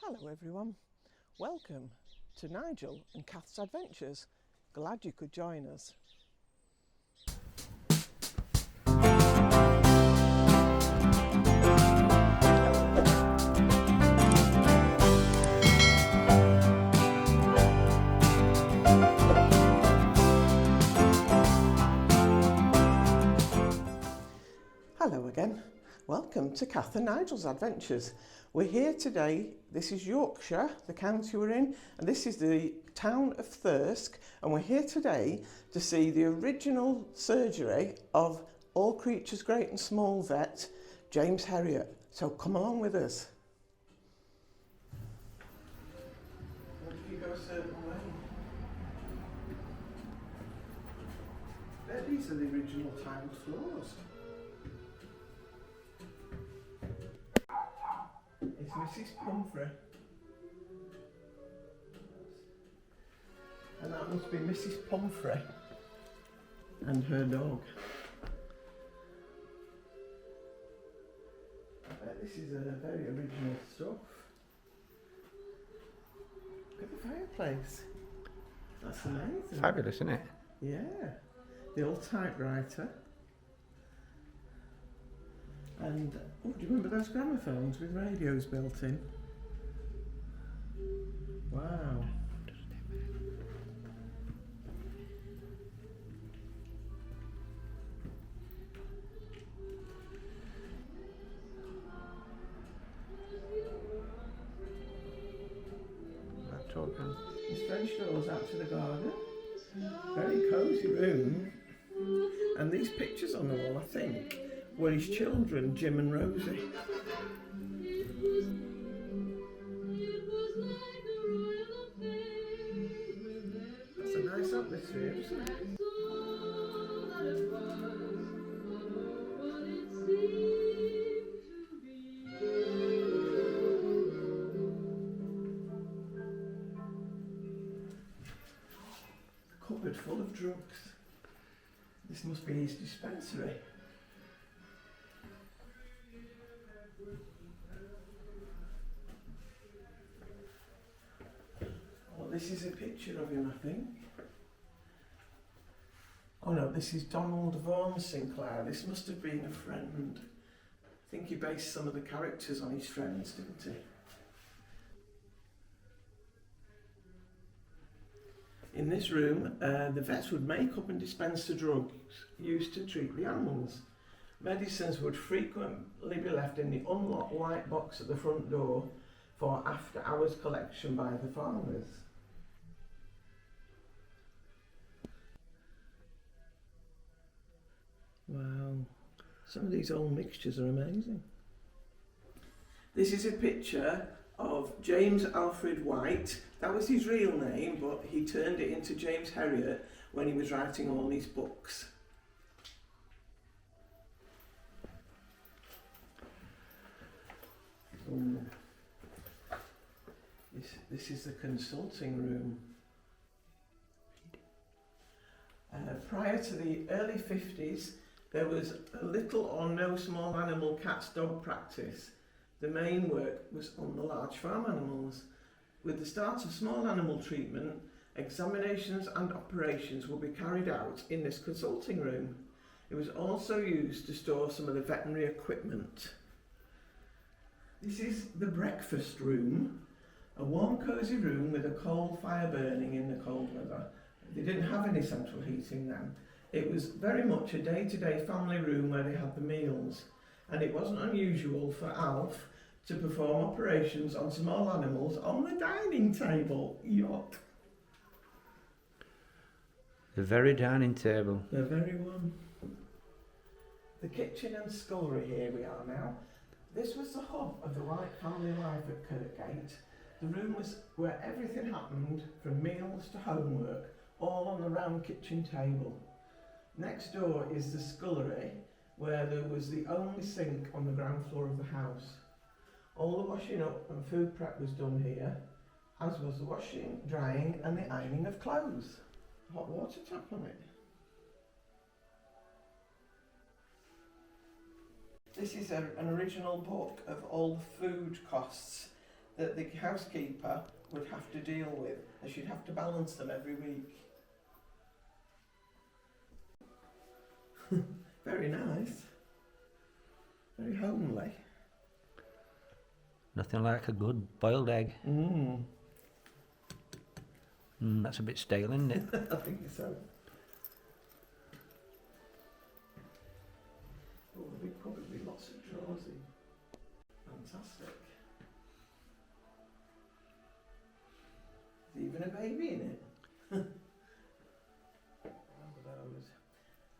Hello everyone, welcome to Nigel and Kath's Adventures. Glad you could join us. Hello again, welcome to Kath and Nigel's Adventures. We're here today, this is Yorkshire, the county we're in, and this is the town of Thirsk, and we're here today to see the original surgery of all creatures great and small vet, James Herriot. So come along with us. What if you go a certain way? There, these are the original tiled floors. It's Mrs. Pumphrey. And that must be Mrs. Pumphrey and her dog. I bet this is very original stuff. Look at the fireplace. That's amazing. Fabulous, isn't it? Yeah. The old typewriter. And, oh, do you remember those gramophones with radios built in? Wow. There's French doors out to the garden. Very cosy room. And these pictures on the wall, I think, were his children, Jim and Rosie. That's a nice atmosphere, isn't it? A cupboard full of drugs. This must be his dispensary. This is a picture of him, I think. Oh no, this is Donald Vaughan Sinclair. This must have been a friend. I think he based some of the characters on his friends, didn't he? In this room, the vets would make up and dispense the drugs used to treat the animals. Medicines would frequently be left in the unlocked white box at the front door for after-hours collection by the farmers. Wow, some of these old mixtures are amazing. This is a picture of James Alfred Wight. That was his real name, but he turned it into James Herriot when he was writing all these books. Ooh. This is the consulting room. Prior to the early 50s, there was little or no small animal cats dog practice. The main work was on the large farm animals. With the start of small animal treatment, examinations and operations will be carried out in this consulting room. It was also used to store some of the veterinary equipment. This is the breakfast room, a warm cosy room with a coal fire burning in the cold weather. They didn't have any central heating then. It was very much a day-to-day family room where they had the meals, and it wasn't unusual for Alf to perform operations on small animals on the dining table. Yuck. The very dining table. The very one. The kitchen and scullery, here we are now. This was the hub of the Wight family life at Kirkgate. The room was where everything happened, from meals to homework, all on the round kitchen table. Next door is the scullery, where there was the only sink on the ground floor of the house. All the washing up and food prep was done here, as was the washing, drying and the ironing of clothes. Hot water tap on it. This is an original book of all the food costs that the housekeeper would have to deal with, and she'd have to balance them every week. Very nice. Very homely. Nothing like a good boiled egg. That's a bit stale, isn't it? I think so. Oh, the big cupboard with lots of drawers in. Fantastic. There's even a baby in it. Remember those.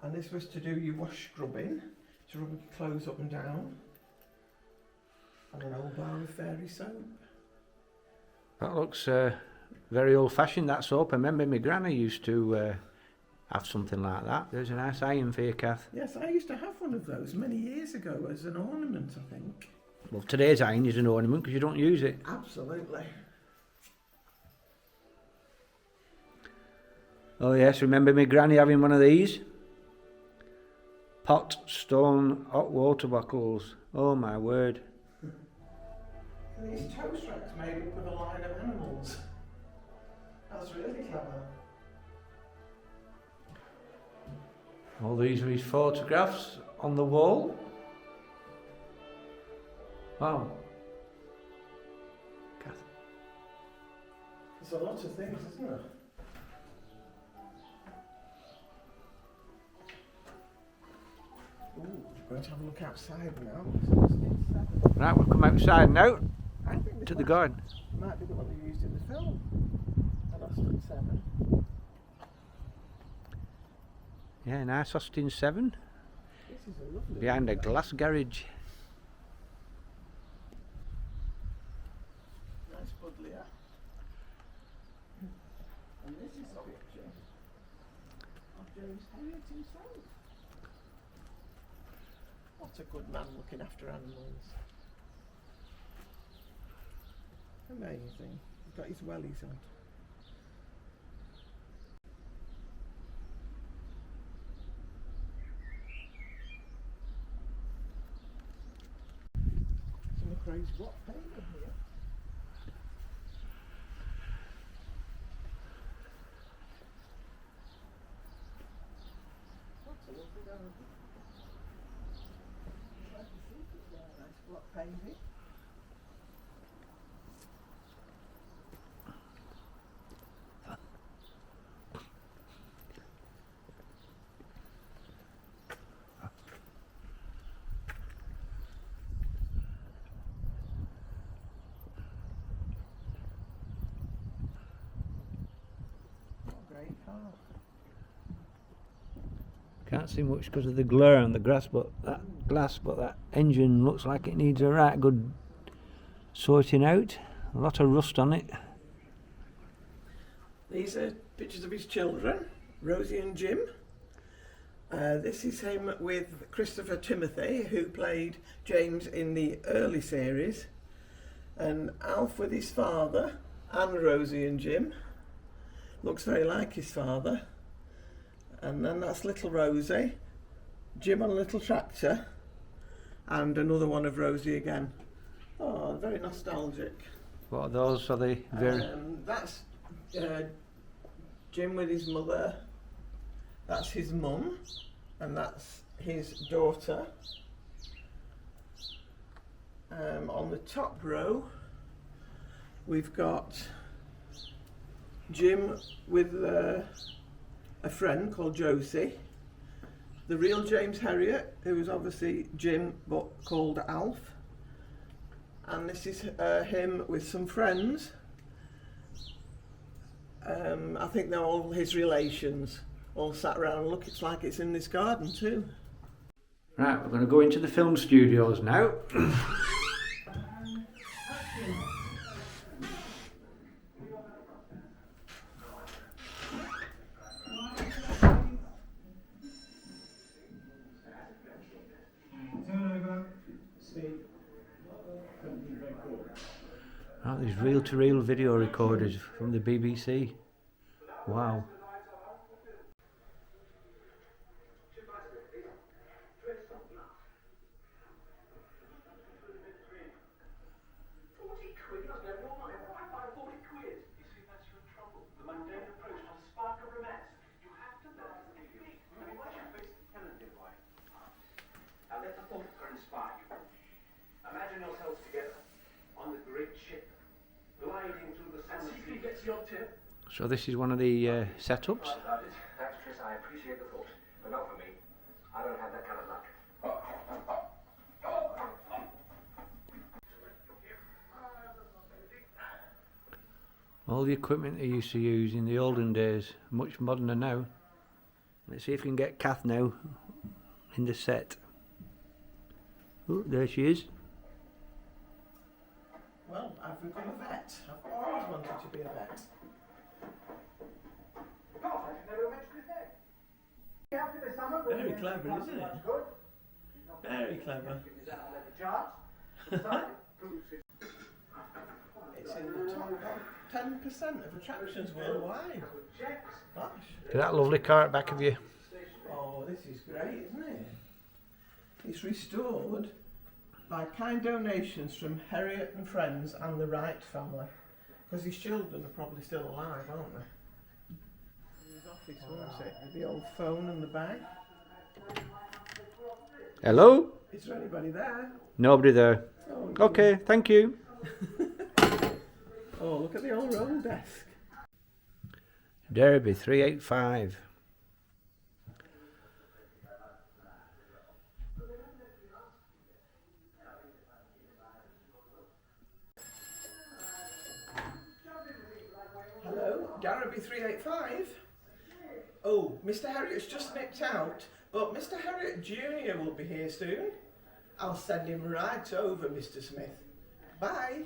And this was to do your wash scrubbing, to rub your clothes up and down. And an old bar of fairy soap. That looks very old-fashioned, that soap. I remember my granny used to have something like that. There's a nice iron for you, Kath. Yes, I used to have one of those many years ago as an ornament, I think. Well, today's iron is an ornament because you don't use it. Absolutely. Oh yes, remember my granny having one of these? Pot, stone, hot water bottles. Oh my word. And these toast racks made up with a line of animals. That's really clever. All these are his photographs on the wall. Wow. Kath. There's a lot of things, isn't there? Ooh, we're going to have a look outside now. Right, we'll come outside now to the garden. Might be the one they used in the film. An Austin 7. Yeah, nice Austin 7 This is a lovely behind a glass garage. nice buddleia. And this is a picture of James Herriot himself. What a good man looking after animals. Amazing. He's got his wellies on. Some of Craig's what painting here. That's a lovely garden. Nice block painting. What a great car. Can't see much because of the glare on the glass, but that engine looks like it needs a right good sorting out. A lot of rust on it. These are pictures of his children, Rosie and Jim. This is him with Christopher Timothy, who played James in the early series, and Alf with his father and Rosie and Jim. Looks very like his father. And then that's little Rosie, Jim on a little tractor, and another one of Rosie again. Oh, very nostalgic. What are those? Are they very... That's Jim with his mother, that's his mum, and that's his daughter. On the top row, we've got Jim with a friend called Josie, the real James Herriot, who was obviously Jim but called Alf, and this is him with some friends. I think they're all his relations, all sat around. Look, it's like it's in this garden too. Right, we're going to go into the film studios now. Oh, these reel-to-reel video recorders from the BBC. Wow. ship gliding through the sun. See if he gets your tip. So this is one of the setups. Thanks, Chris. I appreciate the thought, but not for me. I don't have that kind of luck. All the equipment they used to use in the olden days, much moderner now. Let's see if we can get Kath now in the set. Oh, there she is. Well, I've become a vet. I've always wanted to be a vet. Very clever, isn't it? Very clever. It's in the top 10% of attractions worldwide. Gosh. Look at that lovely car at the back of you. Oh, this is great, isn't it? It's restored by kind donations from Herriot and friends and the Wright family. Because his children are probably still alive, aren't they? His office, won't it? With the old phone and the bag. Hello? Is there anybody there? Nobody there. Oh, Okay, thank you. Oh, look at the old roll desk. Derby 385. Hello, Derby 385. Oh, Mr. Herriot's just nipped out, but Mr. Herriot Jr. will be here soon. I'll send him right over, Mr. Smith. Bye.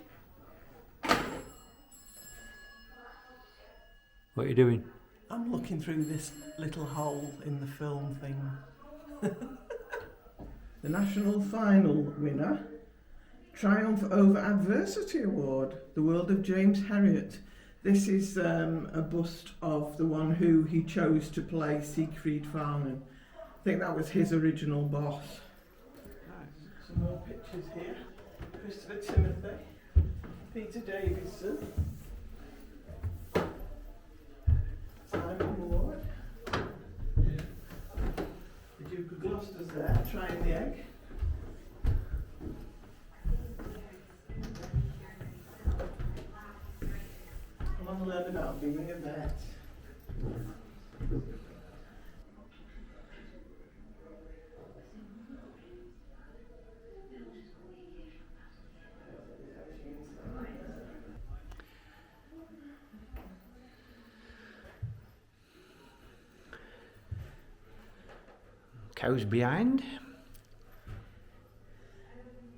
What are you doing? I'm looking through this little hole in the film thing. The national final winner, Triumph Over Adversity Award, The World of James Herriot. This is a bust of the one who he chose to play Siegfried Farman. I think that was his original boss. Some more pictures here. Christopher Timothy, Peter Davidson, Simon Ward, the Duke of Gloucester's there, trying the egg. Come on and learn about being a vet. Cows behind.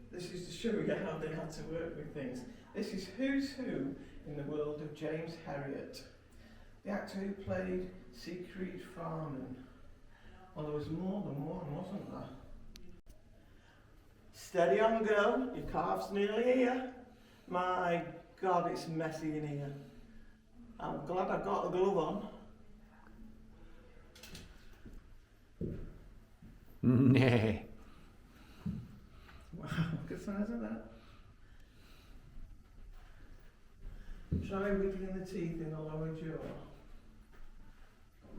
This is to show you how they had to work with things. This is who's who in the world of James Herriot. The actor who played Siegfried Farman. Well, there was more than one, wasn't there? Steady on, girl. Your calf's nearly here. My God, it's messy in here. I'm glad I've got the glove on. Nay. Wow, look at the size of that. Try wiggling the teeth in the lower jaw.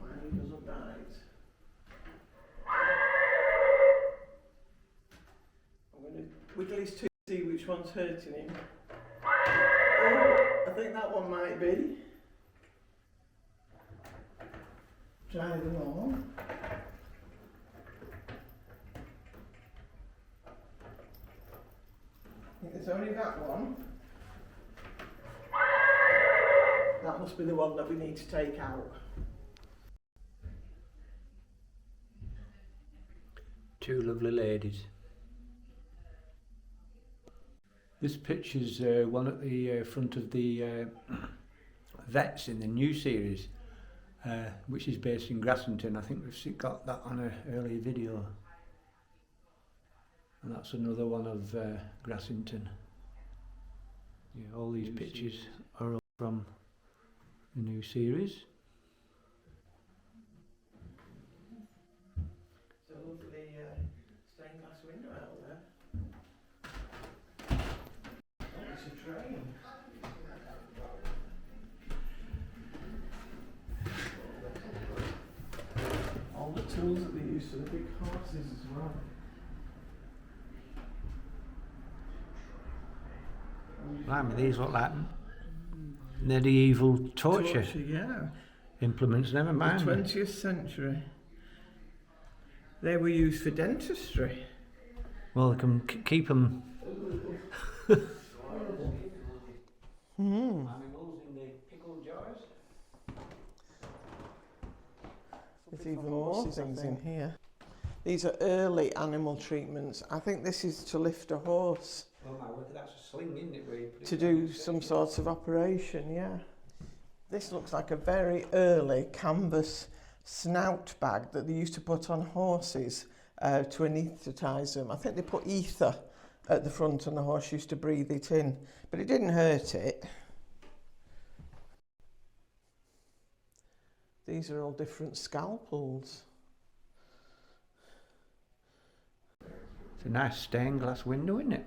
Mine doesn't bite. I'm going to wiggle his tooth to see which one's hurting him. Oh, I think that one might be. Try them all. I think there's only that one. That must be the one that we need to take out. Two lovely ladies. This picture's one at the front of the Vets in the new series, which is based in Grassington. I think we've got that on an earlier video. And that's another one of Grassington. Yeah, all these pictures are all from the new series. It's a lovely stained glass window out there. Oh, it's a train. All the tools that they use for the big horses as well. Blimey, these look like medieval torture yeah. implements, never The mind. 20th century. They were used for dentistry. Well, they can keep them. Animals in the pickle jars. There's even more things in here. These are early animal treatments. I think this is to lift a horse, Oh my word, that's a sling, isn't it? Where you put it to down do the some section? sort of operation, yeah. This looks like a very early canvas snout bag that they used to put on horses to anaesthetise them. I think they put ether at the front and the horse used to breathe it in, but it didn't hurt it. These are all different scalpels. It's a nice stained glass window, isn't it?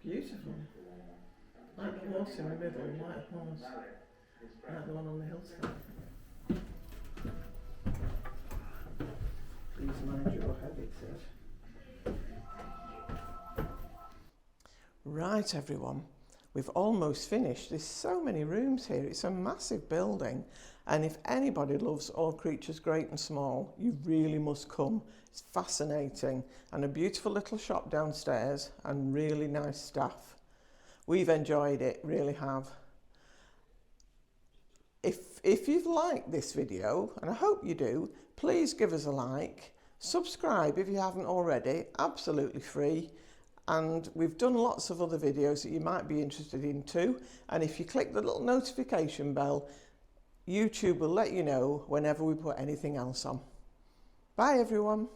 Beautiful. Like the horse in the middle, white horse. Like the one on the hillside. Please mind your head, it says. Right, everyone. We've almost finished. There's so many rooms here. It's a massive building. And if anybody loves All Creatures Great and Small, you really must come. It's fascinating. And a beautiful little shop downstairs and really nice staff. We've enjoyed it, really have. If you've liked this video, and I hope you do, please give us a like. Subscribe if you haven't already, absolutely free. And we've done lots of other videos that you might be interested in too. And if you click the little notification bell, YouTube will let you know whenever we put anything else on. Bye everyone.